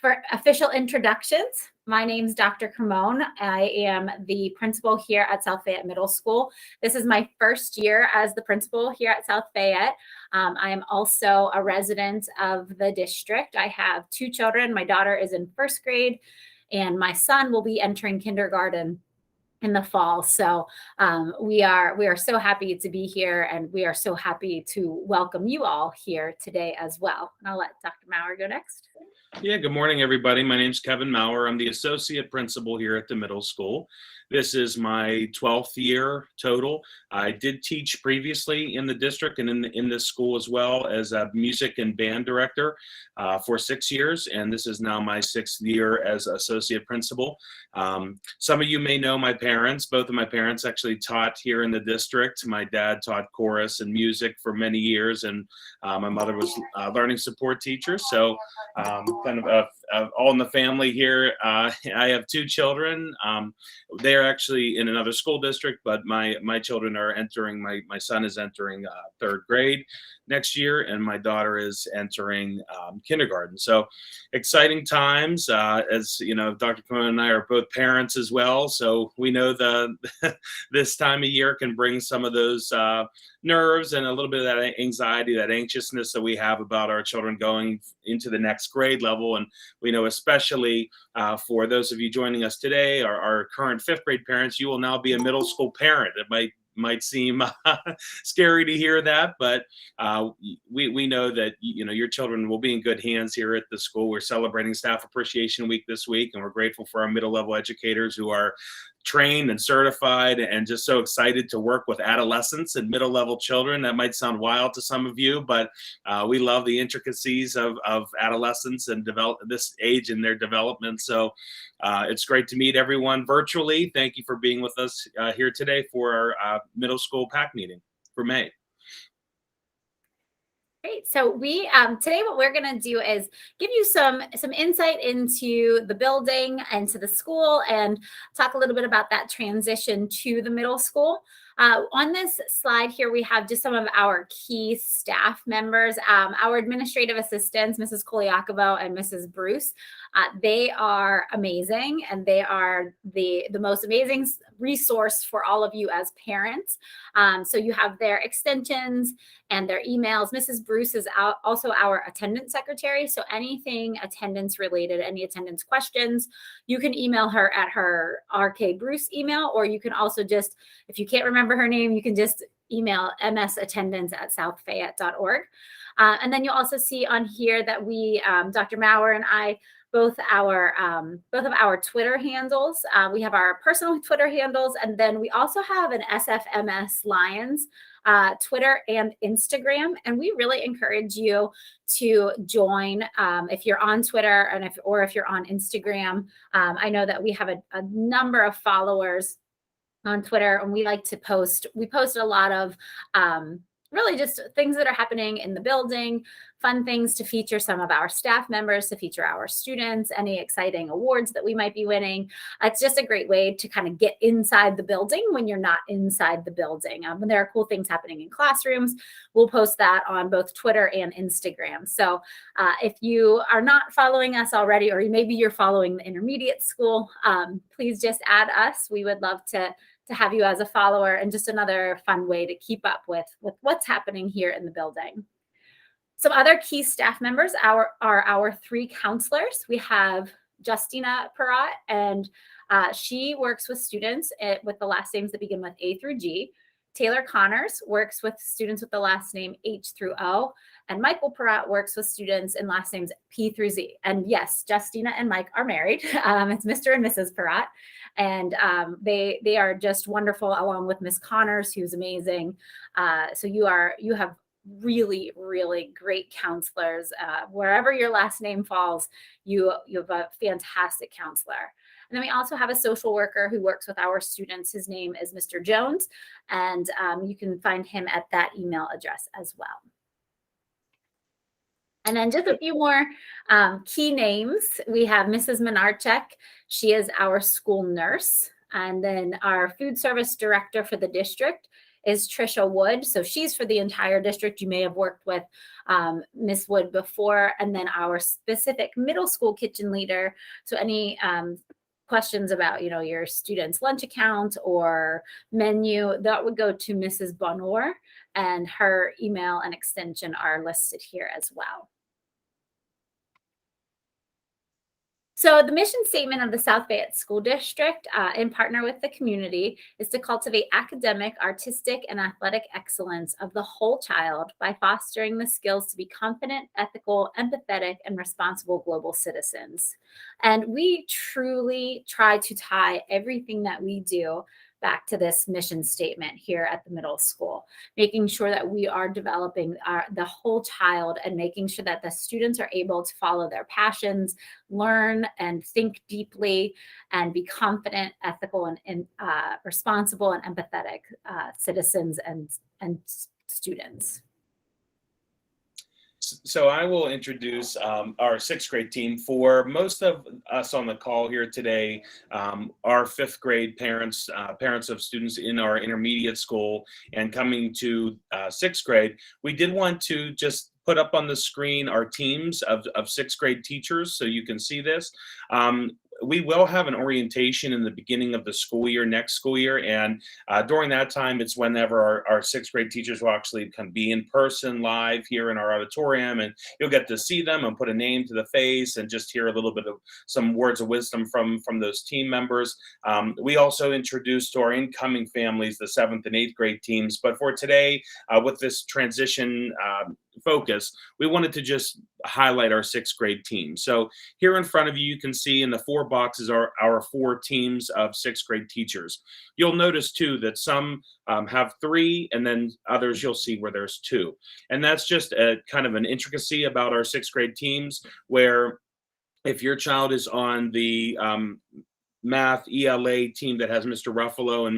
For official introductions, my name's Dr. Cremone. I am the principal here at South Fayette Middle School. This is my first year as the principal here at South Fayette. I am also a resident of the district. I have 2 children. My daughter is in 1st grade, and my son will be entering kindergarten in the fall. So we are so happy to be here, and we are so happy to welcome you all here today as well. And I'll let Dr. Maurer go next. Yeah, good morning, everybody. My name's Kevin Maurer. I'm the associate principal here at the middle school. This is my 12th year total. I did teach previously in the district and in this school as well as a music and band director for 6 years. And this is now my 6th year as associate principal. Some of you may know my parents. Both of my parents actually taught here in the district. My dad taught chorus and music for many years, and my mother was a learning support teacher. So kind of all in the family here. I have 2 children. They're actually in another school district, but my children are entering, my son is entering 3rd grade next year, and my daughter is entering kindergarten. So exciting times. As you know, Dr. Cremone and I are both parents as well, so we know this time of year can bring some of those nerves and a little bit of that anxiety, that anxiousness that we have about our children going into the next grade level. And we know, especially for those of you joining us today, our current 5th grade parents, you will now be a middle school parent. It might seem scary to hear that, but we know that your children will be in good hands here at the school. We're celebrating Staff Appreciation Week this week, and we're grateful for our middle level educators who are trained and certified and just so excited to work with adolescents and middle level children. That might sound wild to some of you, but we love the intricacies of adolescents and this age in their development. So it's great to meet everyone virtually. Thank you for being with us here today for our middle school PAC meeting for May. Great. So we today what we're going to do is give you some insight into the building and to the school, and talk a little bit about that transition to the middle school. On this slide here, we have just some of our key staff members. Our administrative assistants, Mrs. Koliakovo and Mrs. Bruce, they are amazing, and they are the most amazing resource for all of you as parents. So you have their extensions and their emails. Mrs. Bruce is also our attendance secretary. So anything attendance related, any attendance questions, you can email her at her RK Bruce email, or you can also just, if you can't remember her name, you can just email msattendance@southfayette.org. And then you'll also see on here that we, Dr. Maurer and I, both of our Twitter handles. We have our personal Twitter handles, and then we also have an SFMS Lions Twitter and Instagram. And we really encourage you to join if you're on Twitter and if you're on Instagram. I know that we have a number of followers on Twitter, and we like to post. We post a lot of really just things that are happening in the building, fun things to feature some of our staff members, to feature our students, any exciting awards that we might be winning. It's just a great way to kind of get inside the building when you're not inside the building. When there are cool things happening in classrooms, we'll post that on both Twitter and Instagram. So if you are not following us already, or maybe you're following the intermediate school, please just add us. We would love to have you as a follower, and just another fun way to keep up with what's happening here in the building. Some other key staff members are our 3 counselors. We have Justina Perrott, and she works with students with the last names that begin with A through G. Taylor Connors works with students with the last name H through O, and Michael Perrott works with students in last names P through Z. And yes, Justina and Mike are married. It's Mr. and Mrs. Perrott, and they are just wonderful, along with Miss Connors, who's amazing. So you have really, really great counselors. Wherever your last name falls, you have a fantastic counselor. And then we also have a social worker who works with our students. His name is Mr. Jones, and you can find him at that email address as well. And then just a few more key names. We have Mrs. Minarchek. She is our school nurse. And then our food service director for the district is Trisha Wood. So she's for the entire district. You may have worked with Miss Wood before. And then our specific middle school kitchen leader. So any questions about, your student's lunch account or menu, that would go to Mrs. Bonor, and her email and extension are listed here as well. So the mission statement of the South Fayette School District, in partner with the community, is to cultivate academic, artistic, and athletic excellence of the whole child by fostering the skills to be confident, ethical, empathetic, and responsible global citizens. And we truly try to tie everything that we do back to this mission statement here at the middle school, making sure that we are developing the whole child and making sure that the students are able to follow their passions, learn and think deeply, and be confident, ethical, and responsible and empathetic citizens and students. So I will introduce our sixth grade team. For most of us on the call here today, our fifth grade parents, parents of students in our intermediate school and coming to sixth grade, we did want to just put up on the screen our teams of sixth grade teachers so you can see this. We will have an orientation in the beginning of the school year, next school year, and during that time, it's whenever our sixth grade teachers will actually come be in person live here in our auditorium, and you'll get to see them and put a name to the face and just hear a little bit of some words of wisdom from those team members. We also introduced to our incoming families the seventh and eighth grade teams, but for today, with this transition focus, we wanted to just highlight our sixth grade team. So here in front of you, you can see in the 4 boxes are our 4 teams of sixth grade teachers. You'll notice too that some have 3, and then others you'll see where there's 2. And that's just a kind of an intricacy about our sixth grade teams, where if your child is on the math ELA team that has Mr. Ruffalo and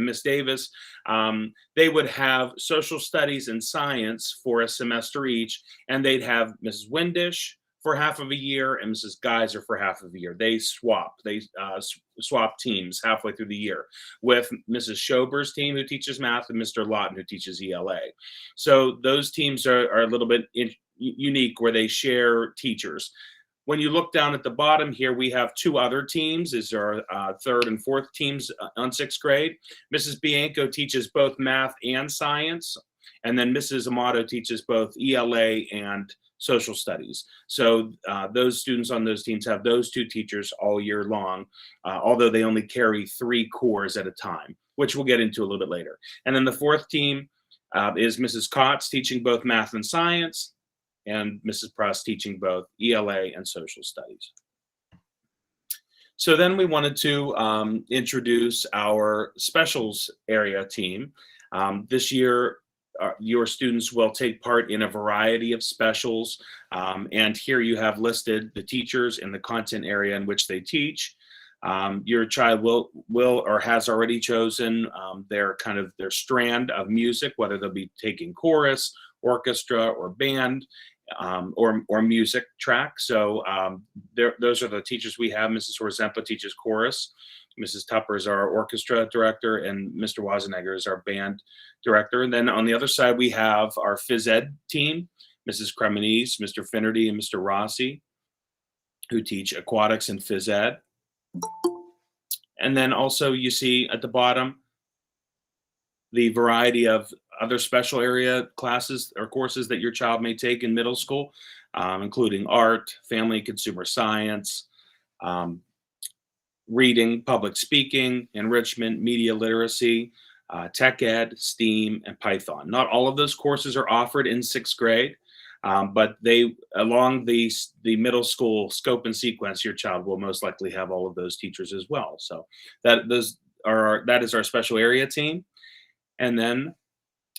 Miss Davis, they would have social studies and science for a semester each, and they'd have Mrs. Windish for half of a year and Mrs. Geyser for half of a year. They swap teams halfway through the year with Mrs. Schober's team, who teaches math, and Mr. Lawton, who teaches ELA. So those teams are a little bit unique, where they share teachers. When you look down at the bottom here, we have 2 other teams. These are third and fourth teams on sixth grade. Mrs. Bianco teaches both math and science, and then Mrs. Amato teaches both ELA and social studies. So those students on those teams have those 2 teachers all year long, although they only carry 3 cores at a time, which we'll get into a little bit later. And then the fourth team is Mrs. Kotz teaching both math and science, and Mrs. Press teaching both ELA and social studies. So then we wanted to introduce our specials area team. This year, your students will take part in a variety of specials, and here you have listed the teachers and the content area in which they teach. Your child will or has already chosen their strand of music, whether they'll be taking chorus, orchestra, or band, or music track. So those are the teachers we have. Mrs. Horzempa teaches chorus. Mrs. Tupper is our orchestra director, and Mr. Wazenegger is our band director. And then on the other side, we have our phys ed team, Mrs. Cremonese, Mr. Finnerty, and Mr. Rossi, who teach aquatics and phys ed. And then also you see at the bottom the variety of other special area classes or courses that your child may take in middle school, including art, family and consumer science, reading, public speaking, enrichment, media literacy, tech ed, STEAM, and Python. Not all of those courses are offered in sixth grade, but they, along the middle school scope and sequence, your child will most likely have all of those teachers as well. So that is our special area team. And then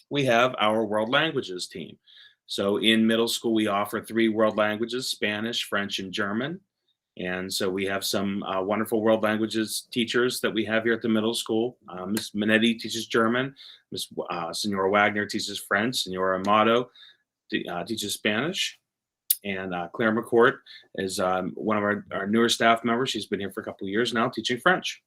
we have our world languages team. So in middle school, we offer 3 world languages: Spanish, French, and German. And so we have some wonderful world languages teachers that we have here at the middle school. Ms. Minetti teaches German. Senora Wagner teaches French. Senora Amato teaches Spanish. And Claire McCourt is one of our newer staff members. She's been here for a couple of years now teaching French.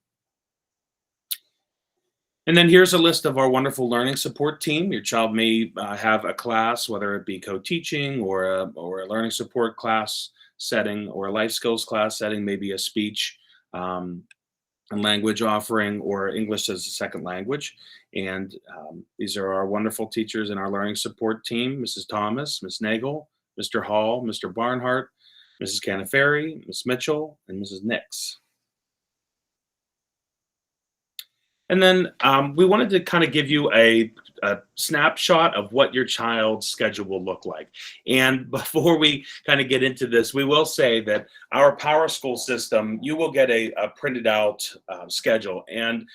And then here's a list of our wonderful learning support team. Your child may have a class, whether it be co-teaching or a learning support class setting or a life skills class setting, maybe a speech and language offering or English as a second language. And these are our wonderful teachers in our learning support team: Mrs. Thomas, Ms. Nagel, Mr. Hall, Mr. Barnhart, Mrs. Canaferi, Ms. Mitchell, and Mrs. Nix. And then we wanted to kind of give you a snapshot of what your child's schedule will look like. And before we kind of get into this, we will say that our PowerSchool system, you will get a printed out schedule. And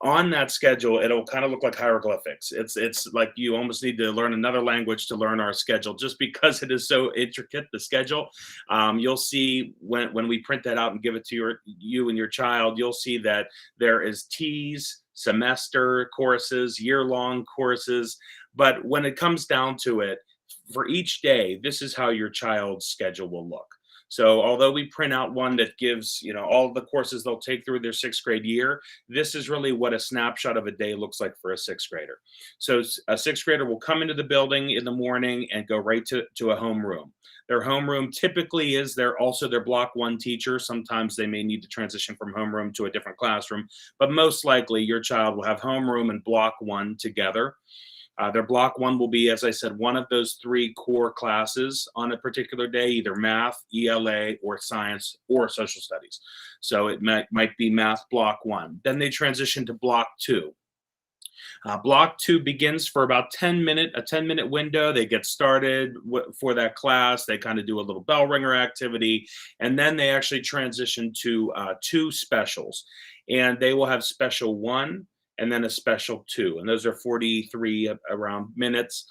on that schedule, it'll kind of look like hieroglyphics. It's like you almost need to learn another language to learn our schedule, just because it is so intricate, the schedule. You'll see when we print that out and give it to you and your child, you'll see that there is T's, semester courses, year-long courses. But when it comes down to it, for each day, this is how your child's schedule will look. So although we print out one that gives, all the courses they'll take through their sixth grade year, this is really what a snapshot of a day looks like for a sixth grader. So a sixth grader will come into the building in the morning and go right to a homeroom. Their homeroom typically is their block one teacher. Sometimes they may need to transition from homeroom to a different classroom, but most likely your child will have homeroom and block one together. Their block one will be, as I said, one of those three core classes on a particular day, either math, ELA, or science, or social studies. So it might be math block one. Then they transition to block two. Block two begins for about a 10-minute window. They get started for that class. They kind of do a little bell ringer activity, and then they actually transition to two specials. And they will have special one and then a special two. And those are 43 around minutes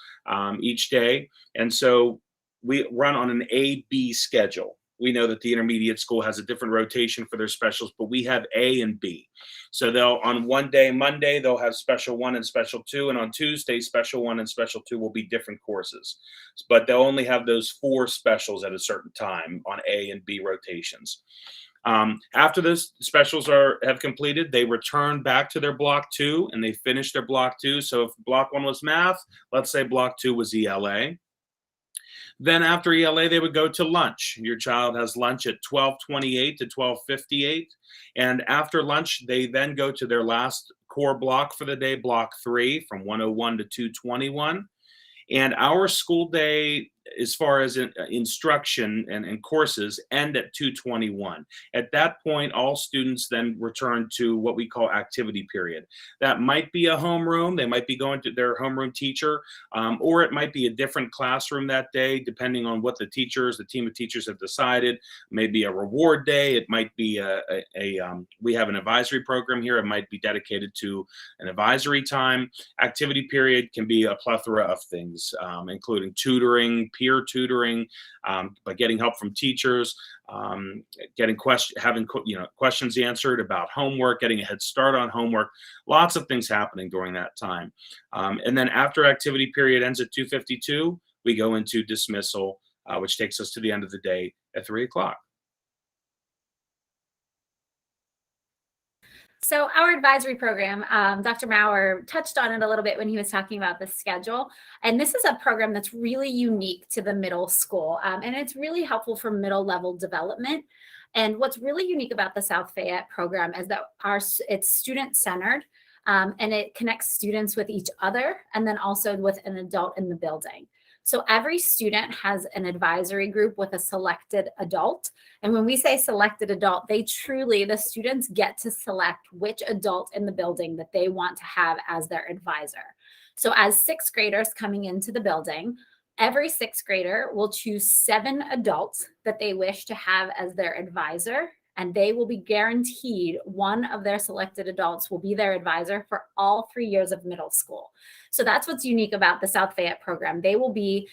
each day. And so we run on an A-B schedule. We know that the intermediate school has a different rotation for their specials, but we have A and B. So on one day, Monday, they'll have special one and special two. And on Tuesday, special one and special two will be different courses. But they'll only have those 4 specials at a certain time on A and B rotations. After those specials have completed, they return back to their block two and they finish their block two. So if block one was math, let's say block two was ELA. Then after ELA, they would go to lunch. Your child has lunch at 12:28 to 12:58. And after lunch, they then go to their last core block for the day, block 3, from 1:01 to 2:21. And our school day, as far as instruction and courses, end at 2:21. At that point, all students then return to what we call activity period. That might be a homeroom. They might be going to their homeroom teacher, or it might be a different classroom that day, depending on what the team of teachers have decided. Maybe a reward day. It might be we have an advisory program here. It might be dedicated to an advisory time. Activity period can be a plethora of things, including tutoring, peer tutoring, by getting help from teachers, having questions answered about homework, getting a head start on homework. Lots of things happening during that time. And then after activity period ends at 2:52, we go into dismissal, which takes us to the end of the day at 3 o'clock. So our advisory program, Dr. Maurer touched on it a little bit when he was talking about the schedule. And this is a program that's really unique to the middle school. And it's really helpful for middle level development. And what's really unique about the South Fayette program is that it's student centered, and it connects students with each other and then also with an adult in the building. So every student has an advisory group with a selected adult. And when we say selected adult, the students get to select which adult in the building that they want to have as their advisor. So as sixth graders coming into the building, every sixth grader will choose 7 adults that they wish to have as their advisor. And they will be guaranteed one of their selected adults will be their advisor for all 3 years of middle school. So that's what's unique about the South Fayette program. They will be,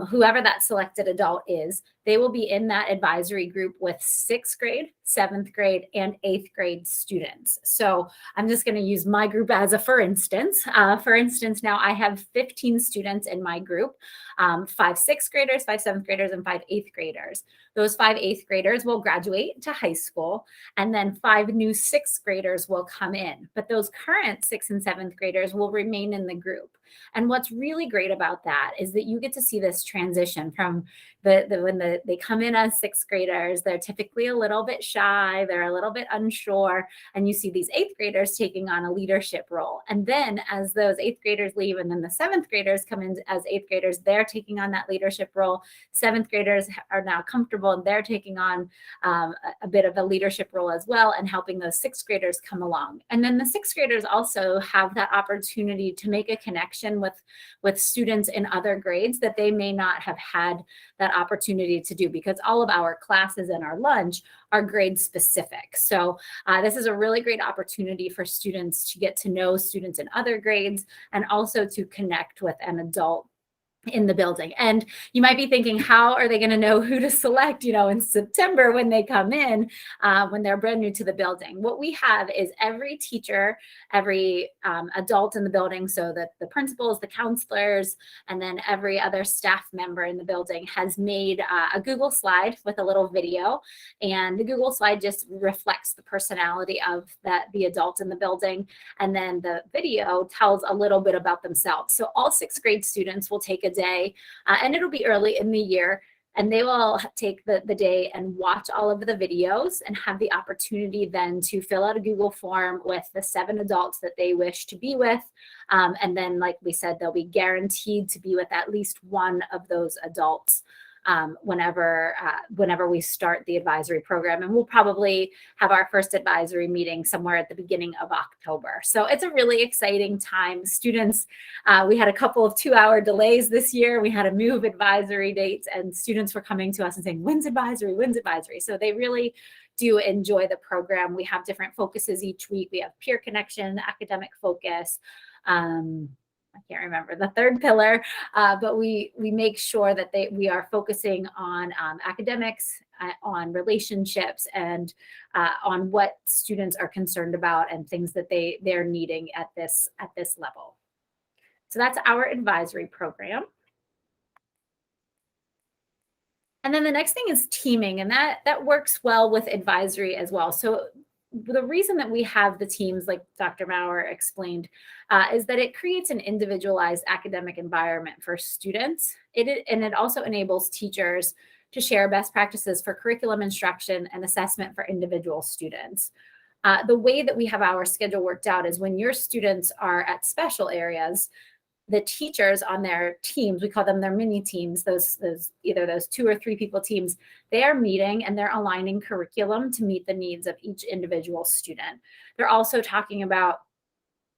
whoever that selected adult is, they will be in that advisory group with 6th grade, 7th grade, and 8th grade students. So I'm just going to use my group as a for instance. For instance, now I have 15 students in my group, 5 6th graders, 5 7th graders, and 5 8th graders. Those 5 8th graders will graduate to high school, and then 5 new 6th graders will come in. But those current 6th and 7th graders will remain in the group. And what's really great about that is that you get to see this transition from when they come in as 6th graders, they're typically a little bit shy, they're a little bit unsure, and you see these 8th graders taking on a leadership role. And then as those 8th graders leave and then the 7th graders come in as 8th graders, they're taking on that leadership role. 7th graders are now comfortable and they're taking on a bit of a leadership role as well and helping those 6th graders come along. And then the 6th graders also have that opportunity to make a connection with students in other grades that they may not have had that opportunity to do, because all of our classes and our lunch are grade specific. So this is a really great opportunity for students to get to know students in other grades and also to connect with an adult in the building. And you might be thinking, how are they going to know who to select, in September when they come in, when they're brand new to the building? What we have is every teacher, every adult in the building, so that the principals, the counselors, and then every other staff member in the building has made a Google slide with a little video. And the Google slide just reflects the personality of the adult in the building. And then the video tells a little bit about themselves. So all 6th grade students will take a day, and it'll be early in the year, and they will take the day and watch all of the videos and have the opportunity then to fill out a Google form with the 7 adults that they wish to be with. And then, like we said, they'll be guaranteed to be with at least one of those adults whenever we start the advisory program. And we'll probably have our first advisory meeting somewhere at the beginning of October. So it's a really exciting time. Students, we had a couple of 2-hour delays this year. We had to move advisory dates, and students were coming to us and saying, when's advisory? When's advisory? So they really do enjoy the program. We have different focuses each week. We have peer connection, academic focus, I can't remember the third pillar, but we make sure that we are focusing on academics, on relationships, and on what students are concerned about and things that they're needing at this level. So that's our advisory program. And then the next thing is teaming, and that works well with advisory as well. So the reason that we have the teams, like Dr. Maurer explained, is that it creates an individualized academic environment for students. And it also enables teachers to share best practices for curriculum instruction and assessment for individual students. The way that we have our schedule worked out is when your students are at special areas, the teachers on their teams, we call them their mini teams, those either those 2 or 3 people teams, they are meeting and they're aligning curriculum to meet the needs of each individual student. They're also talking about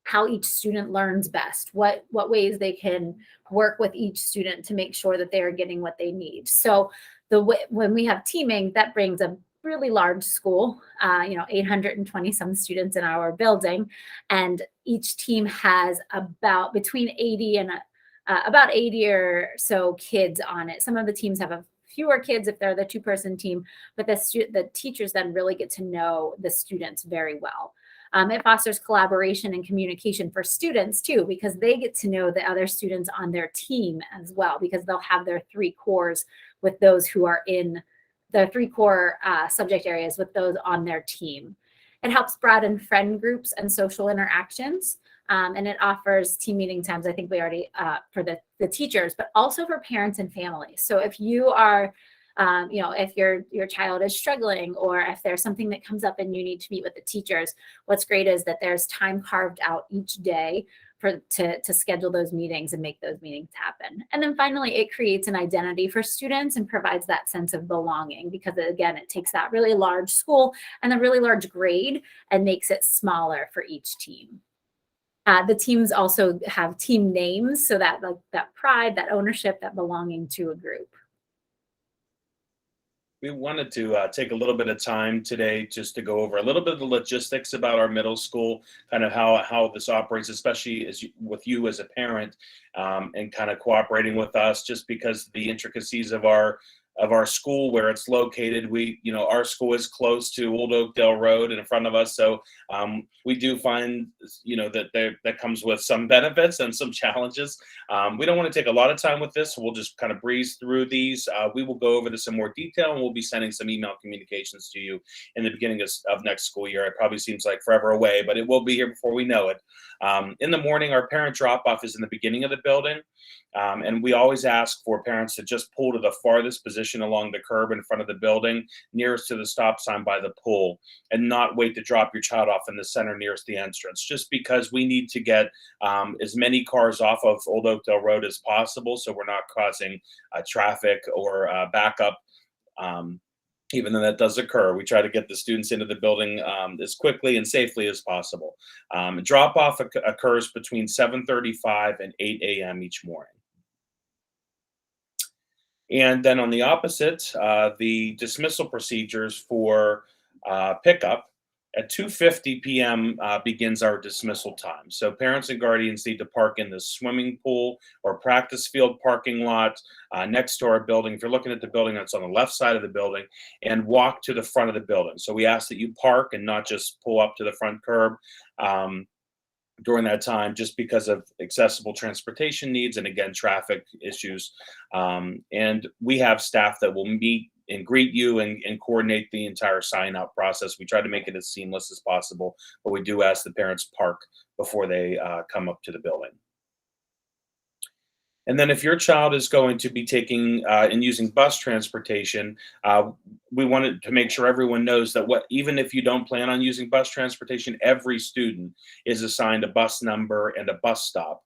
how each student learns best, what ways they can work with each student to make sure that they are getting what they need. So when we have teaming, that brings a really large school, 820 some students in our building, and each team has about between 80 and about 80 or so kids on it. Some of the teams have fewer kids if they're the 2-person team, but the teachers then really get to know the students very well. It fosters collaboration and communication for students too, because they get to know the other students on their team as well, because they'll have their 3 cores with those who are in the 3 core subject areas with those on their team. It helps broaden friend groups and social interactions, and it offers team meeting times, I think we already, for the teachers, but also for parents and families. So if you are, if your child is struggling, or if there's something that comes up and you need to meet with the teachers, what's great is that there's time carved out each day to schedule those meetings and make those meetings happen. And then finally, it creates an identity for students and provides that sense of belonging, because again, it takes that really large school and a really large grade and makes it smaller for each team. The teams also have team names, so that pride, that ownership, that belonging to a group. We wanted to take a little bit of time today just to go over a little bit of the logistics about our middle school, kind of how this operates, especially with you as a parent, and kind of cooperating with us, just because the intricacies of our our school where it's located. Our school is close to Old Oakdale Road in front of us, so we do find, that comes with some benefits and some challenges. We don't want to take a lot of time with this, so we'll just kind of breeze through these. We will go over this in more detail, and we'll be sending some email communications to you in the beginning of next school year. It probably seems like forever away, but it will be here before we know it. In the morning, our parent drop-off is in the beginning of the building. And we always ask for parents to just pull to the farthest position along the curb in front of the building, nearest to the stop sign by the pool, and not wait to drop your child off in the center nearest the entrance, just because we need to get as many cars off of Old Oakdale Road as possible, so we're not causing traffic or backup. Even though that does occur, we try to get the students into the building as quickly and safely as possible. Drop-off occurs between 7:35 and 8 a.m. each morning. And then on the opposite, the dismissal procedures for pickup at 2:50 p.m. Begins our dismissal time. So parents and guardians need to park in the swimming pool or practice field parking lot next to our building. If you're looking at the building, that's on the left side of the building, and walk to the front of the building. So we ask that you park and not just pull up to the front curb during that time, just because of accessible transportation needs and, again, traffic issues. And we have staff that will meet and greet you and coordinate the entire sign out process. We try to make it as seamless as possible, but we do ask the parents park before they come up to the building. And then if your child is going to be taking and using bus transportation, we wanted to make sure everyone knows that even if you don't plan on using bus transportation, every student is assigned a bus number and a bus stop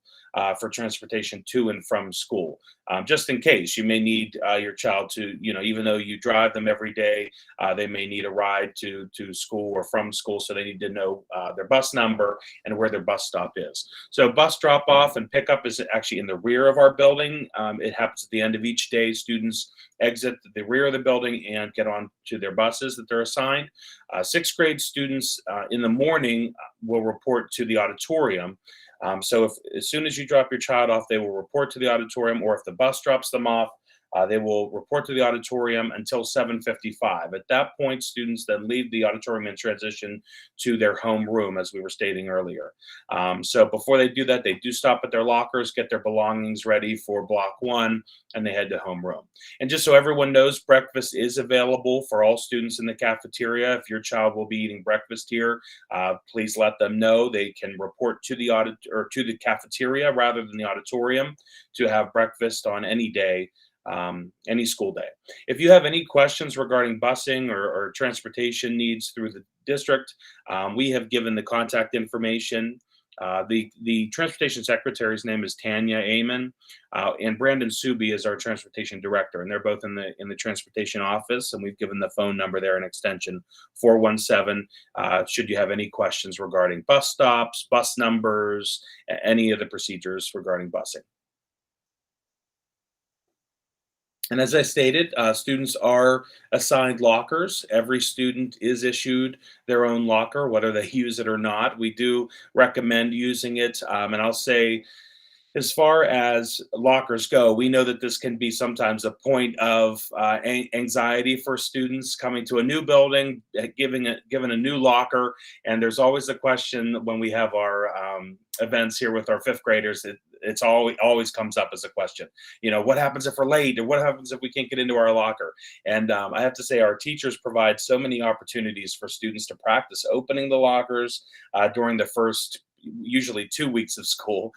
for transportation to and from school. Just in case you may need your child to, even though you drive them every day, they may need a ride to school or from school. So they need to know their bus number and where their bus stop is. So bus drop off and pickup is actually in the rear of our building. It happens at the end of each day. Students exit the rear of the building and get on to their buses that they're assigned. Sixth grade students in the morning will report to the auditorium. So as soon as you drop your child off, they will report to the auditorium, or if the bus drops them off, they will report to the auditorium until 7:55. At that point, students then leave the auditorium and transition to their home room, as we were stating earlier. So before they do that, they do stop at their lockers, get their belongings ready for block one, and they head to homeroom. And just so everyone knows, breakfast is available for all students in the cafeteria. If your child will be eating breakfast here, please let them know. They can report to the cafeteria rather than the auditorium to have breakfast on any day. Any school day. If you have any questions regarding busing or transportation needs through the district, we have given the contact information. The transportation secretary's name is Tanya Amon, and Brandon Subi is our transportation director, and they're both in the transportation office, and we've given the phone number there, an extension 417, should you have any questions regarding bus stops, bus numbers, any of the procedures regarding busing. And as I stated, students are assigned lockers. Every student is issued their own locker, whether they use it or not. We do recommend using it. And I'll say, as far as lockers go, we know that this can be sometimes a point of anxiety for students coming to a new building, given a new locker. And there's always a question when we have our events here with our fifth graders. It's always comes up as a question. What happens if we're late, or what happens if we can't get into our locker? And I have to say, our teachers provide so many opportunities for students to practice opening the lockers during the first usually 2 weeks of school.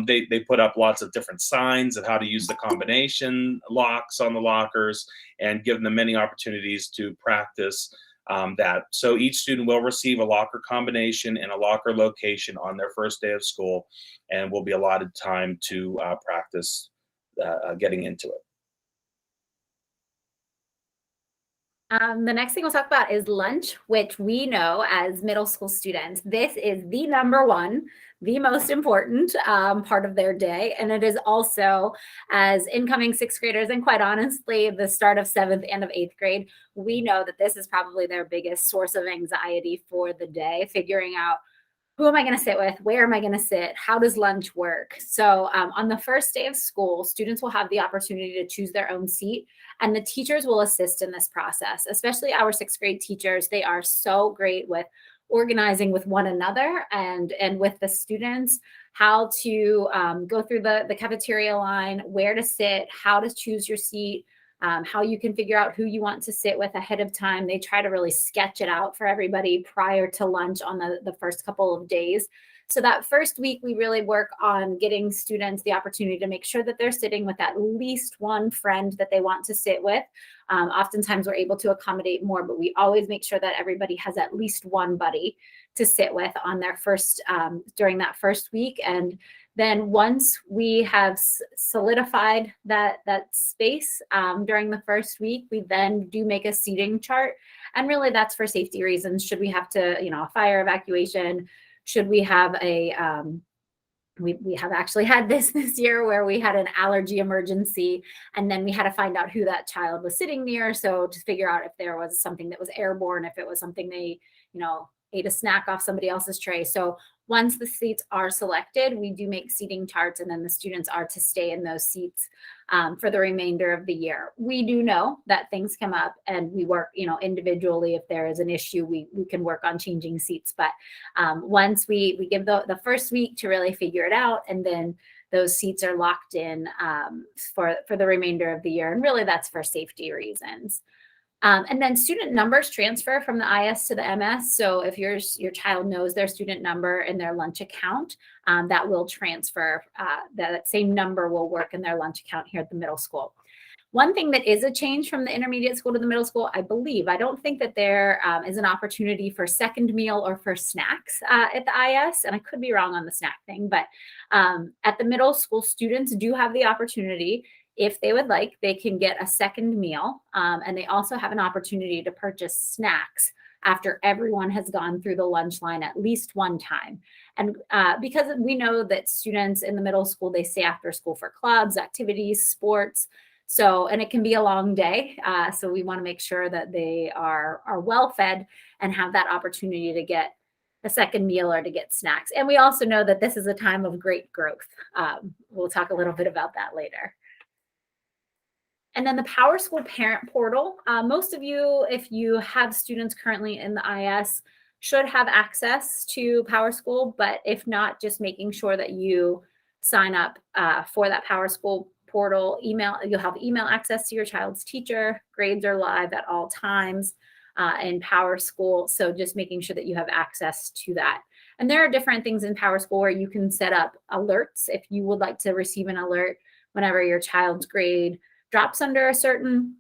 They put up lots of different signs of how to use the combination locks on the lockers, and give them many opportunities to practice that. So each student will receive a locker combination and a locker location on their first day of school, and will be allotted time to practice getting into it. The next thing we'll talk about is lunch, which we know as middle school students, this is the number one, the most important part of their day. And it is also, as incoming sixth graders, and quite honestly, the start of seventh and of eighth grade, we know that this is probably their biggest source of anxiety for the day, figuring out who am I going to sit with? Where am I going to sit? How does lunch work? So on the first day of school, students will have the opportunity to choose their own seat, and the teachers will assist in this process, especially our sixth grade teachers. They are so great with organizing with one another and with the students, how to go through the cafeteria line, where to sit, how to choose your seat, how you can figure out who you want to sit with ahead of time. They try to really sketch it out for everybody prior to lunch on the first couple of days. So that first week, we really work on getting students the opportunity to make sure that they're sitting with at least one friend that they want to sit with. Oftentimes we're able to accommodate more, but we always make sure that everybody has at least one buddy to sit with on their first, during that first week. And then once we have solidified that space during the first week, we then do make a seating chart. And really that's for safety reasons. Should we have to, a fire evacuation, should we have a, we have actually had this year where we had an allergy emergency, and then we had to find out who that child was sitting near. So to figure out if there was something that was airborne, if it was something they, ate a snack off somebody else's tray. So once the seats are selected, we do make seating charts, and then the students are to stay in those seats for the remainder of the year. We do know that things come up, and we work, individually. If there is an issue, we can work on changing seats. But once we give the first week to really figure it out, and then those seats are locked in for the remainder of the year. And really that's for safety reasons. And then student numbers transfer from the IS to the MS. So if your child knows their student number in their lunch account, that will transfer. That same number will work in their lunch account here at the middle school. One thing that is a change from the intermediate school to the middle school, I don't think that there is an opportunity for second meal or for snacks at the IS. And I could be wrong on the snack thing, but at the middle school, students do have the opportunity. If they would like, they can get a second meal, and they also have an opportunity to purchase snacks after everyone has gone through the lunch line at least one time. And because we know that students in the middle school, they stay after school for clubs, activities, sports. So, and it can be a long day. So we want to make sure that they are well fed and have that opportunity to get a second meal or to get snacks. And we also know that this is a time of great growth. We'll talk a little bit about that later. And then the PowerSchool parent portal. Most of you, if you have students currently in the IS, should have access to PowerSchool, but if not, just making sure that you sign up for that PowerSchool portal. You'll have email access to your child's teacher. Grades are live at all times in PowerSchool. So just making sure that you have access to that. And there are different things in PowerSchool where you can set up alerts if you would like to receive an alert whenever your child's grade drops under a certain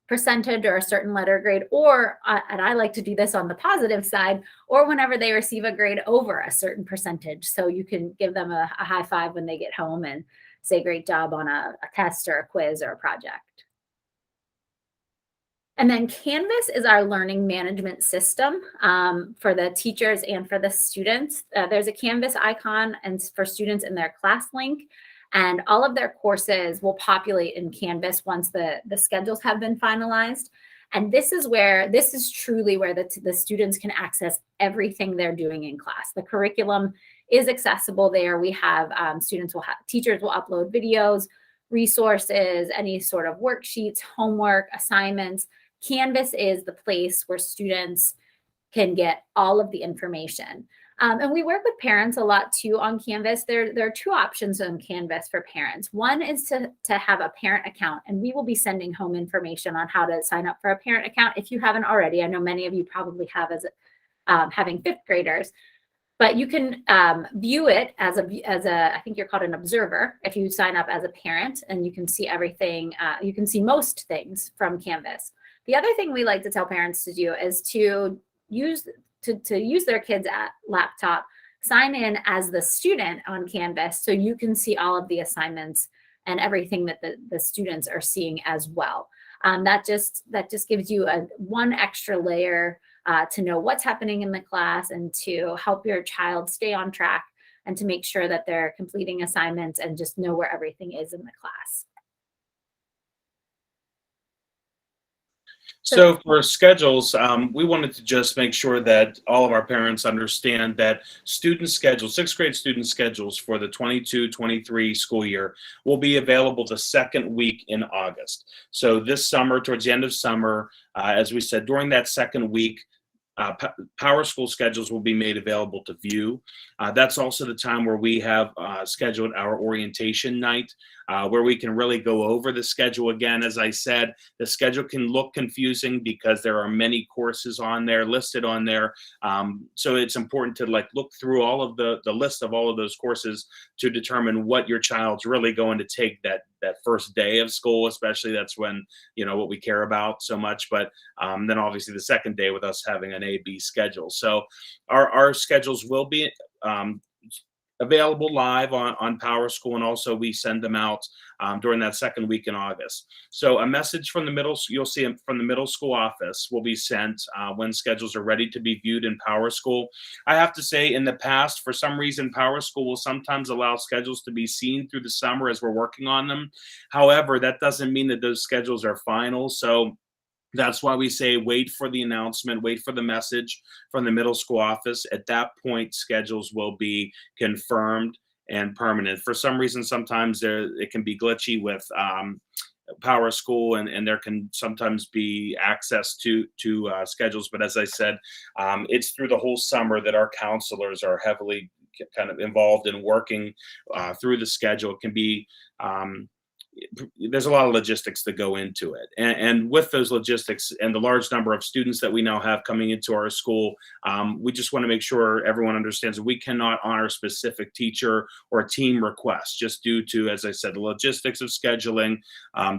percentage or a certain letter grade, or, and I like to do this on the positive side, or whenever they receive a grade over a certain percentage. So you can give them a high five when they get home and say, great job on a test or a quiz or a project. And then Canvas is our learning management system for the teachers and for the students. There's a Canvas icon and for students in their class link. And all of their courses will populate in Canvas once the schedules have been finalized. And this is truly where the students can access everything they're doing in class. The curriculum is accessible there. We have teachers will upload videos, resources, any sort of worksheets, homework, assignments. Canvas is the place where students can get all of the information. And we work with parents a lot too on Canvas. There are two options on Canvas for parents. One is to have a parent account, and we will be sending home information on how to sign up for a parent account if you haven't already. I know many of you probably have as having fifth graders, but you can view it as a I think you're called an observer if you sign up as a parent, and you can see everything. You can see most things from Canvas. The other thing we like to tell parents to do is to use their kids' laptop, sign in as the student on Canvas so you can see all of the assignments and everything that the students are seeing as well. That just gives you one extra layer to know what's happening in the class and to help your child stay on track and to make sure that they're completing assignments and just know where everything is in the class. So for schedules, we wanted to just make sure that all of our parents understand that student schedules, sixth grade student schedules for the 22-23 school year will be available the second week in August. So this summer, towards the end of summer, as we said, during that second week, PowerSchool schedules will be made available to view. That's also the time where we have scheduled our orientation night, where we can really go over the schedule again. As I said, the schedule can look confusing because there are many courses on there, listed on there. So it's important to look through all of the list of all of those courses to determine what your child's really going to take that first day of school, especially. That's when, what we care about so much. But then obviously the second day with us having an A-B schedule. So our schedules will be available live on PowerSchool, and also we send them out during that second week in August. So a message from the you'll see from the middle school office will be sent when schedules are ready to be viewed in PowerSchool. I have to say, in the past, for some reason, PowerSchool will sometimes allow schedules to be seen through the summer as we're working on them. However, that doesn't mean that those schedules are final. So that's why we say wait for the announcement, wait for the message from the middle school office. At that point, schedules will be confirmed and permanent. For some reason, sometimes it can be glitchy with PowerSchool, and there can sometimes be access to schedules. But as I said, it's through the whole summer that our counselors are heavily kind of involved in working through the schedule. It can be there's a lot of logistics that go into it. And with those logistics and the large number of students that we now have coming into our school, we just want to make sure everyone understands that we cannot honor specific teacher or team requests just due to, as I said, the logistics of scheduling,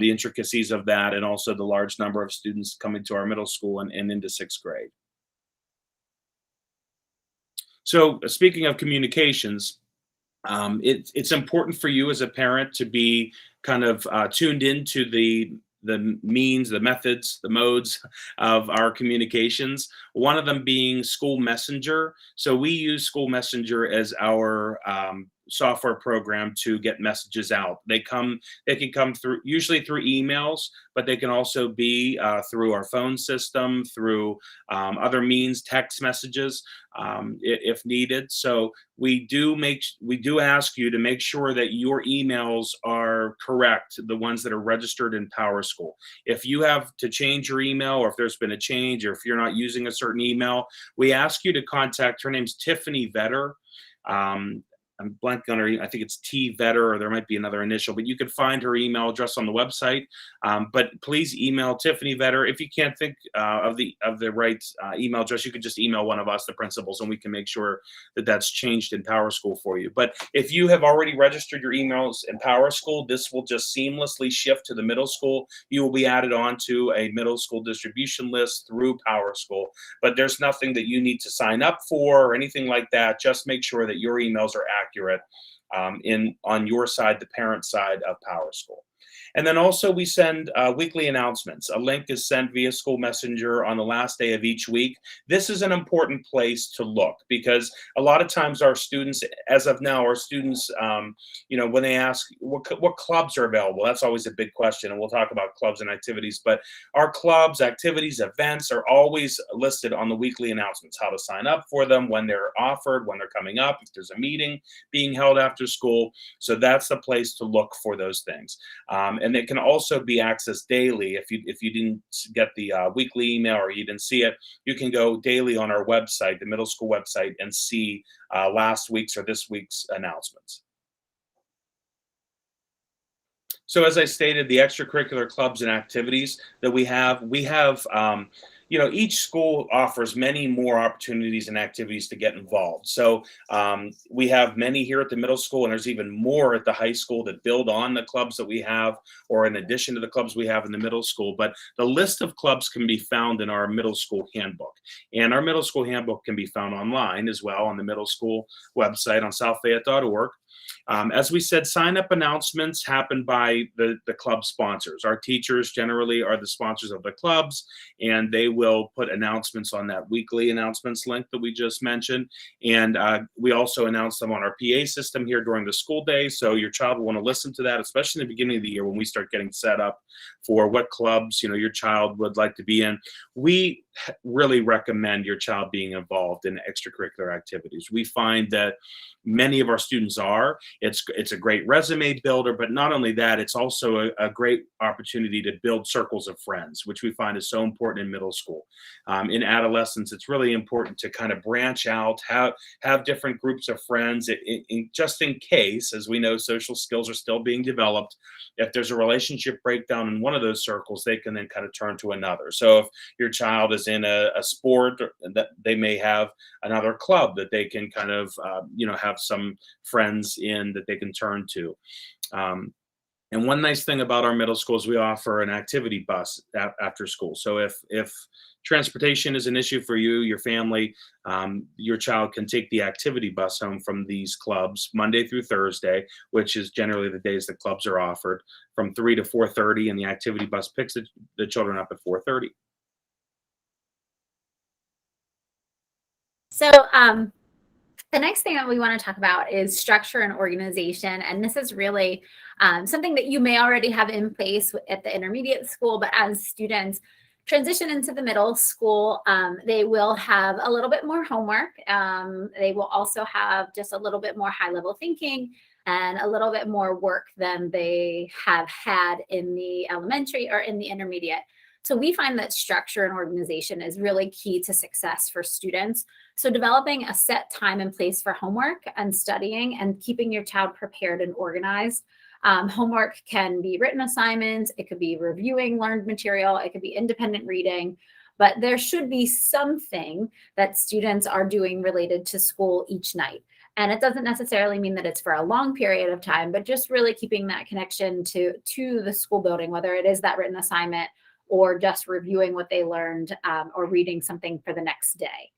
the intricacies of that, and also the large number of students coming to our middle school and into sixth grade. So speaking of communications, it's important for you as a parent to be kind of tuned into the means, the methods, the modes of our communications. One of them being School Messenger. So we use School Messenger as our software program to get messages out. They can come through, usually through emails, but they can also be through our phone system, through other means, text messages, if needed. So we do ask you to make sure that your emails are correct, the ones that are registered in PowerSchool. If you have to change your email, or if there's been a change, or if you're not using a certain email, we ask you to contact, her name's Tiffany Vetter. I'm blanking on her. I think it's T Vetter, or there might be another initial, but you can find her email address on the website. But please email Tiffany Vetter. If you can't think of the right email address, you can just email one of us, the principals, and we can make sure that that's changed in PowerSchool for you. But if you have already registered your emails in PowerSchool, this will just seamlessly shift to the middle school. You will be added onto a middle school distribution list through PowerSchool. But there's nothing that you need to sign up for or anything like that. Just make sure that your emails are accurate on your side, the parent side of PowerSchool. And then also we send weekly announcements. A link is sent via School Messenger on the last day of each week. This is an important place to look, because a lot of times our students, as of now, when they ask what clubs are available, that's always a big question. And we'll talk about clubs and activities, but our clubs, activities, events are always listed on the weekly announcements, how to sign up for them, when they're offered, when they're coming up, if there's a meeting being held after school. So that's the place to look for those things. And it can also be accessed daily. If you didn't get the weekly email, or you didn't see it, you can go daily on our website, the middle school website, and see last week's or this week's announcements. So as I stated, the extracurricular clubs and activities that we have, each school offers many more opportunities and activities to get involved. So we have many here at the middle school, and there's even more at the high school that build on the clubs that we have, or in addition to the clubs we have in the middle school. But the list of clubs can be found in our middle school handbook. And our middle school handbook can be found online as well on the middle school website on southfayette.org. As we said, sign-up announcements happen by the club sponsors. Our teachers generally are the sponsors of the clubs, and they will put announcements on that weekly announcements link that we just mentioned. And we also announce them on our PA system here during the school day. So your child will want to listen to that, especially in the beginning of the year when we start getting set up for what clubs, your child would like to be in. We really recommend your child being involved in extracurricular activities. We find that many of our students are. It's a great resume builder, but not only that, it's also a great opportunity to build circles of friends, which we find is so important in middle school. In adolescence, it's really important to kind of branch out, have different groups of friends, just in case, as we know, social skills are still being developed. If there's a relationship breakdown in one of those circles, they can then kind of turn to another. So if your child is in a sport, that they may have another club that they can kind of have some friends in that they can turn to. And one nice thing about our middle school is we offer an activity bus after school. So if transportation is an issue for you, your family, your child can take the activity bus home from these clubs Monday through Thursday, which is generally the days the clubs are offered, from 3 to 4:30, and the activity bus picks the children up at 4:30. So the next thing that we want to talk about is structure and organization. And this is really something that you may already have in place at the intermediate school, but as students transition into the middle school, they will have a little bit more homework. They will also have just a little bit more high-level thinking and a little bit more work than they have had in the elementary or in the intermediate. So we find that structure and organization is really key to success for students. So developing a set time and place for homework and studying and keeping your child prepared and organized. Homework can be written assignments, it could be reviewing learned material, it could be independent reading, but there should be something that students are doing related to school each night. And it doesn't necessarily mean that it's for a long period of time, but just really keeping that connection to the school building, whether it is that written assignment or just reviewing what they learned or reading something for the next day.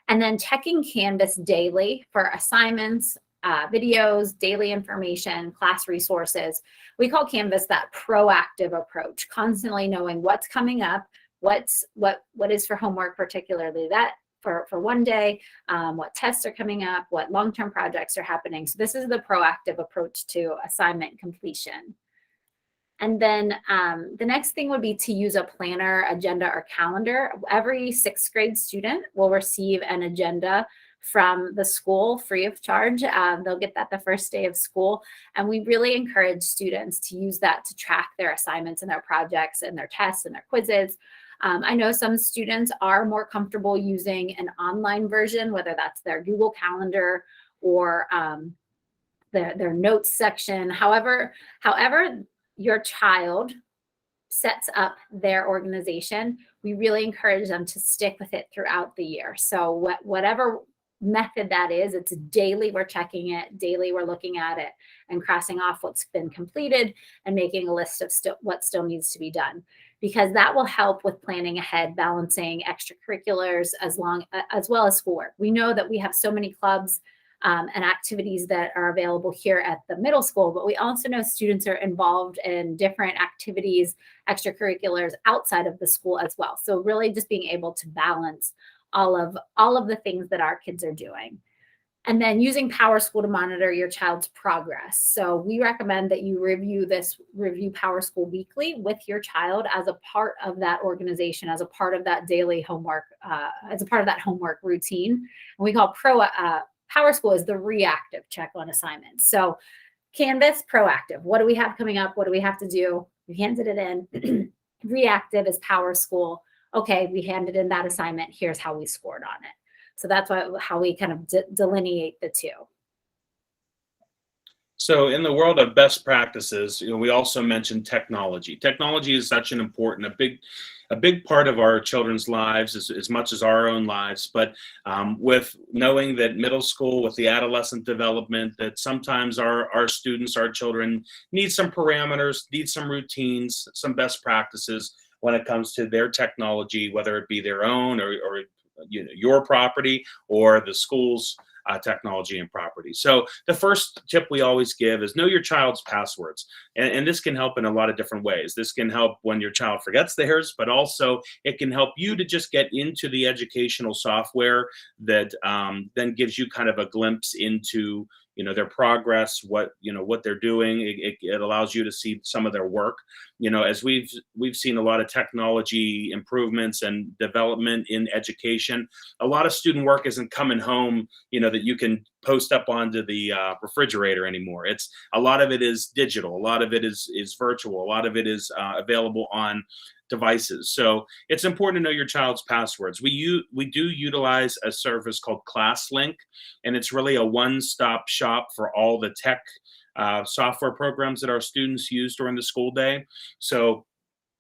And then checking Canvas daily for assignments, videos, daily information, class resources. We call Canvas that proactive approach, constantly knowing what's coming up, what is for homework, particularly that for one day, what tests are coming up, what long-term projects are happening. So this is the proactive approach to assignment completion. And then the next thing would be to use a planner, agenda, or calendar. Every sixth grade student will receive an agenda from the school free of charge. They'll get that the first day of school. And we really encourage students to use that to track their assignments and their projects and their tests and their quizzes. I know some students are more comfortable using an online version, whether that's their Google Calendar or their notes section. However your child sets up their organization, we really encourage them to stick with it throughout the year. So whatever method that is, it's daily, we're checking it, daily we're looking at it and crossing off what's been completed and making a list of what still needs to be done, because that will help with planning ahead, balancing extracurriculars as well as schoolwork. We know that we have so many clubs and activities that are available here at the middle school, but we also know students are involved in different activities, extracurriculars outside of the school as well. So really just being able to balance all of the things that our kids are doing. And then using PowerSchool to monitor your child's progress. So we recommend that you review PowerSchool weekly with your child as a part of that organization, as a part of that daily homework, as a part of that homework routine. And we call PowerSchool is the reactive check on assignments. So Canvas, proactive. What do we have coming up? What do we have to do? We handed it in. Reactive is PowerSchool. Okay, we handed in that assignment. Here's how we scored on it. So that's how we kind of delineate the two. So in the world of best practices, we also mentioned technology. Technology is such an important, a big part of our children's lives as much as our own lives. But with knowing that middle school, with the adolescent development, that sometimes our students, our children need some parameters, need some routines, some best practices when it comes to their technology, whether it be their own or your property or the school's technology and property. So the first tip we always give is know your child's passwords. And this can help in a lot of different ways. This can help when your child forgets theirs, but also it can help you to just get into the educational software that then gives you kind of a glimpse into their progress, what they're doing. It allows you to see some of their work. As we've seen a lot of technology improvements and development in education, a lot of student work isn't coming home that you can post up onto the refrigerator anymore. It's a lot of it is digital, a lot of it is virtual, a lot of it is available on devices. So it's important to know your child's passwords. We do utilize a service called ClassLink, and it's really a one-stop shop for all the tech software programs that our students use during the school day. So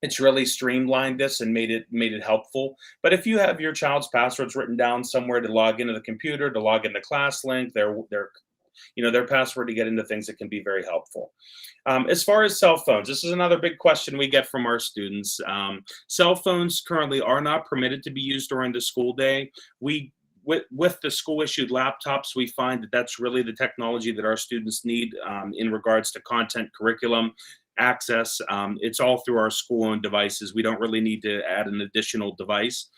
it's really streamlined this and made it helpful. But if you have your child's passwords written down somewhere to log into the computer, to log into ClassLink, their password to get into things, that can be very helpful. As far as cell phones, this is another big question we get from our students. Cell phones currently are not permitted to be used during the school day. With the school issued laptops, we find that that's really the technology that our students need in regards to content, curriculum, access. It's all through our school-owned devices. We don't really need to add an additional device.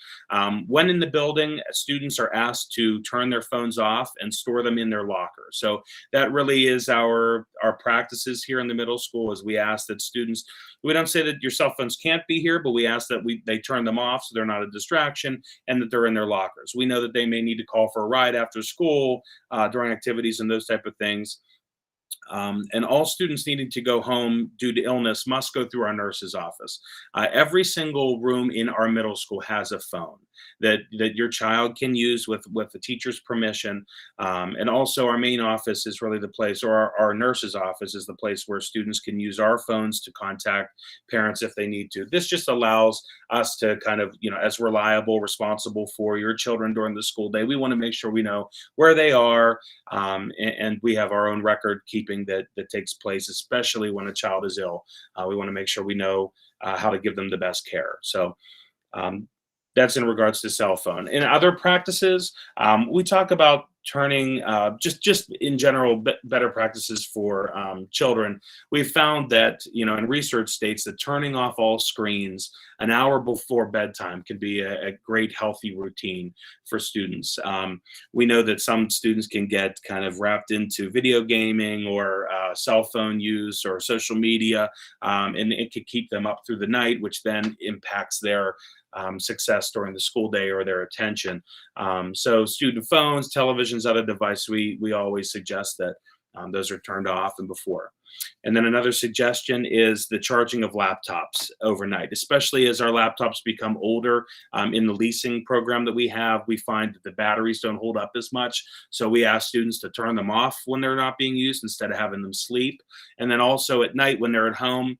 When in the building, students are asked to turn their phones off and store them in their locker. So that really is our practices here in the middle school, is we ask that students, we don't say that your cell phones can't be here, but we ask that they turn them off so they're not a distraction, and that they're in their lockers. We know that they may need to call for a ride after school, during activities and those type of things. And all students needing to go home due to illness must go through our nurse's office. Every single room in our middle school has a phone that your child can use with the teacher's permission. And also our main office is really the place, or our nurse's office is the place where students can use our phones to contact parents if they need to. This just allows us to kind of, as reliable, responsible for your children during the school day. We want to make sure we know where they are, and we have our own record keeping that takes place, especially when a child is ill. We want to make sure we know how to give them the best care. So that's in regards to cell phone. In other practices, we talk about turning, just in general, better practices for children. We've found that, and research states that turning off all screens an hour before bedtime can be a great healthy routine for students. We know that some students can get kind of wrapped into video gaming or cell phone use or social media, and it could keep them up through the night, which then impacts their success during the school day or their attention. So student phones, televisions, other devices, we always suggest that those are turned off and before. And then another suggestion is the charging of laptops overnight, especially as our laptops become older. In the leasing program that we have, we find that the batteries don't hold up as much. So we ask students to turn them off when they're not being used instead of having them sleep. And then also at night when they're at home,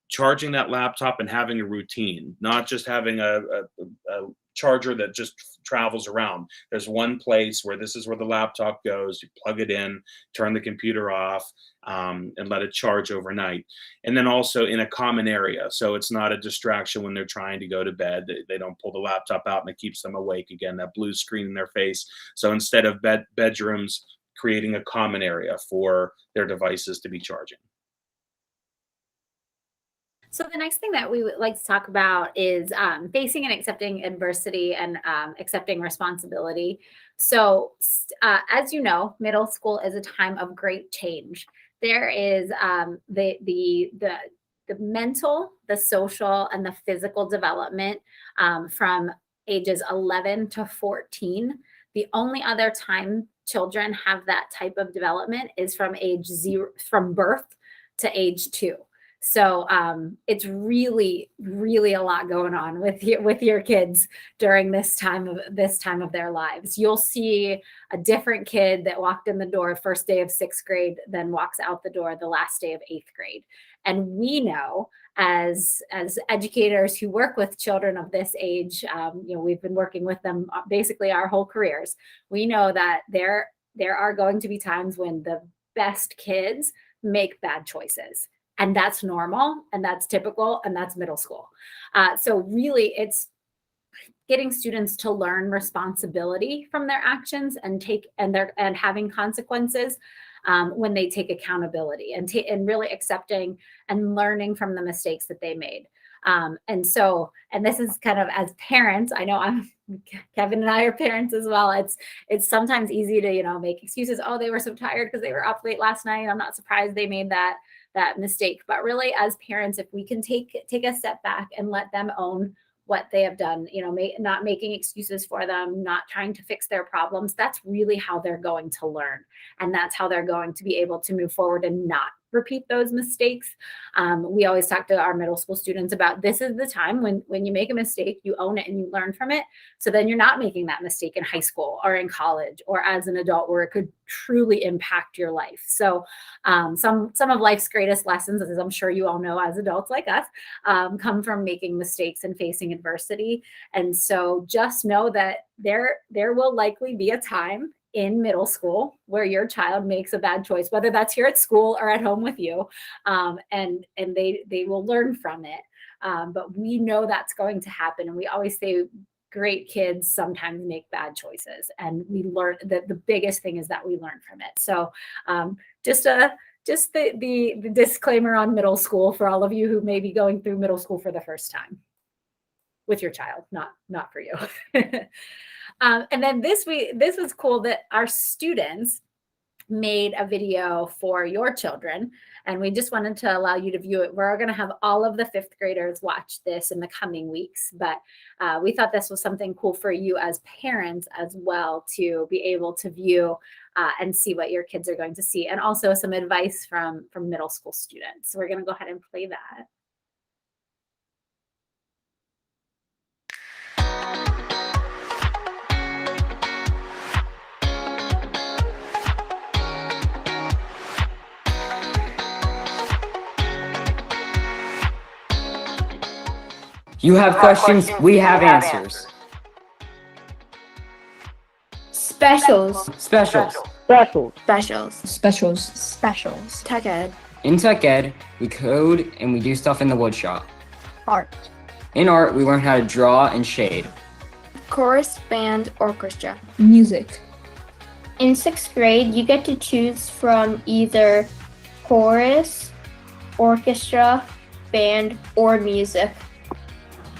charging that laptop and having a routine, not just having a charger that just travels around. There's one place where this is where the laptop goes. You plug it in, turn the computer off, and let it charge overnight. And then also in a common area, so it's not a distraction when they're trying to go to bed. They don't pull the laptop out and it keeps them awake again, that blue screen in their face. So instead of bedrooms, creating a common area for their devices to be charging. So the next thing that we would like to talk about is facing and accepting adversity and accepting responsibility. So as you know, middle school is a time of great change. There is the mental, the social, and the physical development from ages 11 to 14. The only other time children have that type of development is from birth to age 2. So it's really, really a lot going on with your kids during this time of their lives. You'll see a different kid that walked in the door first day of 6th grade than walks out the door the last day of 8th grade. And we know as educators who work with children of this age, we've been working with them basically our whole careers. We know that there are going to be times when the best kids make bad choices. And that's normal, and that's typical, and that's middle school. So really, getting students to learn responsibility from their actions and having consequences when they take accountability and really accepting and learning from the mistakes that they made. And this is kind of, as parents, I know Kevin and I are parents as well. It's sometimes easy to, make excuses. Oh, they were so tired because they were up late last night. I'm not surprised they made that mistake. But really, as parents, if we can take a step back and let them own what they have done, not making excuses for them, not trying to fix their problems, that's really how they're going to learn. And that's how they're going to be able to move forward and not repeat those mistakes. We always talk to our middle school students about, this is the time when you make a mistake, you own it and you learn from it. So then you're not making that mistake in high school or in college or as an adult where it could truly impact your life. So some of life's greatest lessons, as I'm sure you all know as adults like us, come from making mistakes and facing adversity. And so just know that there will likely be a time in middle school where your child makes a bad choice, whether that's here at school or at home with you, and they will learn from it. But we know that's going to happen. And we always say great kids sometimes make bad choices, and we learn that the biggest thing is that we learn from it. So just the disclaimer on middle school for all of you who may be going through middle school for the first time with your child, not for you. And then this was cool that our students made a video for your children, and we just wanted to allow you to view it. We're going to have all of the fifth graders watch this in the coming weeks, but we thought this was something cool for you as parents as well, to be able to view and see what your kids are going to see, and also some advice from middle school students. So we're going to go ahead and play that. You have questions, we have answers. Specials. Specials. Tech ed. In Tech Ed, we code and we do stuff in the wood shop. Art. In art, we learn how to draw and shade. Chorus, band, orchestra. Music. In 6th grade, you get to choose from either chorus, orchestra, band, or music.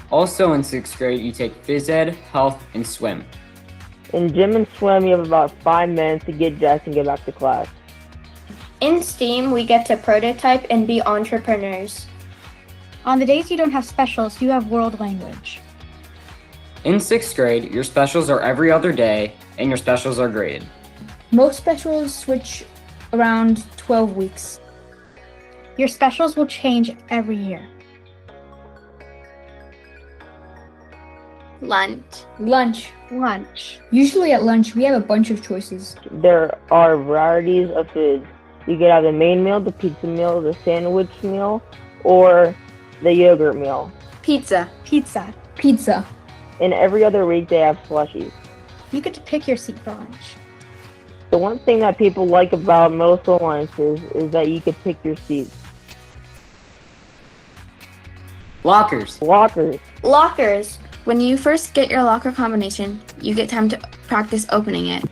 Also in 6th grade, you take phys ed, health, and swim. In gym and swim, you have about 5 minutes to get dressed and get back to class. In STEAM, we get to prototype and be entrepreneurs. On the days you don't have specials, you have world language. In 6th grade, your specials are every other day, and your specials are graded. Most specials switch around 12 weeks. Your specials will change every year. Lunch. Usually at lunch, we have a bunch of choices. There are varieties of foods. You could have the main meal, the pizza meal, the sandwich meal, or the yogurt meal. Pizza. And every other week, they have slushies. You get to pick your seat for lunch. The one thing that people like about most alliances is that you could pick your seat. Lockers. When you first get your locker combination, you get time to practice opening it.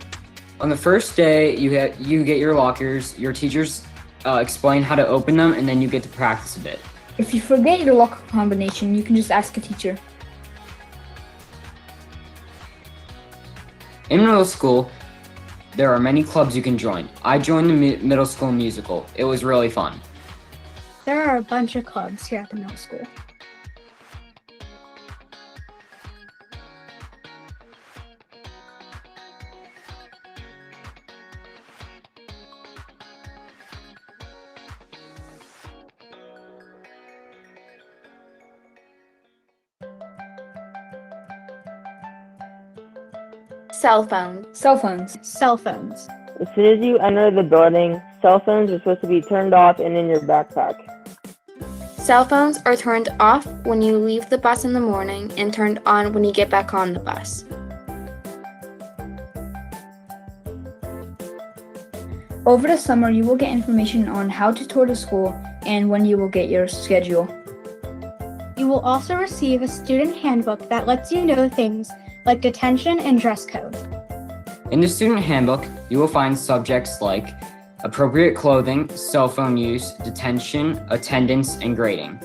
On the first day, you get your lockers. Your teachers explain how to open them, and then you get to practice a bit. If you forget your locker combination, you can just ask a teacher. In middle school, there are many clubs you can join. I joined the middle school musical. It was really fun. There are a bunch of clubs here at the middle school. Cell phones. As soon as you enter the building, cell phones are supposed to be turned off and in your backpack. Cell phones are turned off when you leave the bus in the morning and turned on when you get back on the bus. Over the summer, you will get information on how to tour the school and when you will get your schedule. You will also receive a student handbook that lets you know things like detention and dress code. In the student handbook, you will find subjects like appropriate clothing, cell phone use, detention, attendance, and grading.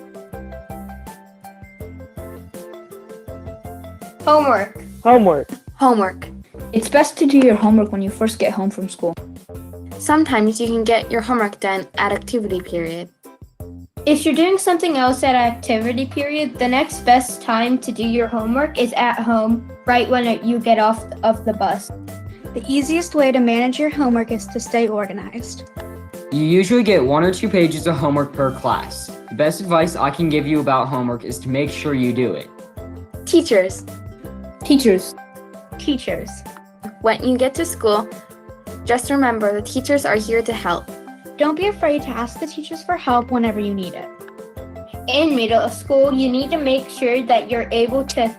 Homework. Homework. Homework. It's best to do your homework when you first get home from school. Sometimes you can get your homework done at activity period. If you're doing something else at activity period, the next best time to do your homework is at home, right when you get off of the bus. The easiest way to manage your homework is to stay organized. You usually get 1 or 2 pages of homework per class. The best advice I can give you about homework is to make sure you do it. Teachers. Teachers. When you get to school, just remember the teachers are here to help. Don't be afraid to ask the teachers for help whenever you need it. In middle school, you need to make sure that you're able to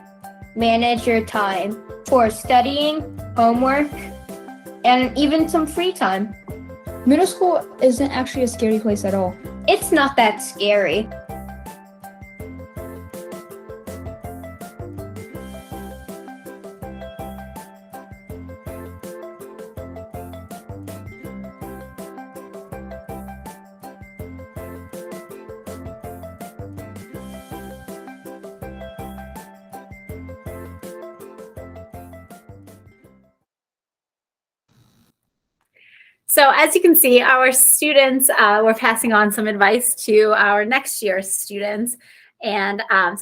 manage your time for studying, homework, and even some free time. Middle school isn't actually a scary place at all. It's not that scary. So as you can see, our students, we're passing on some advice to our next year's students. And some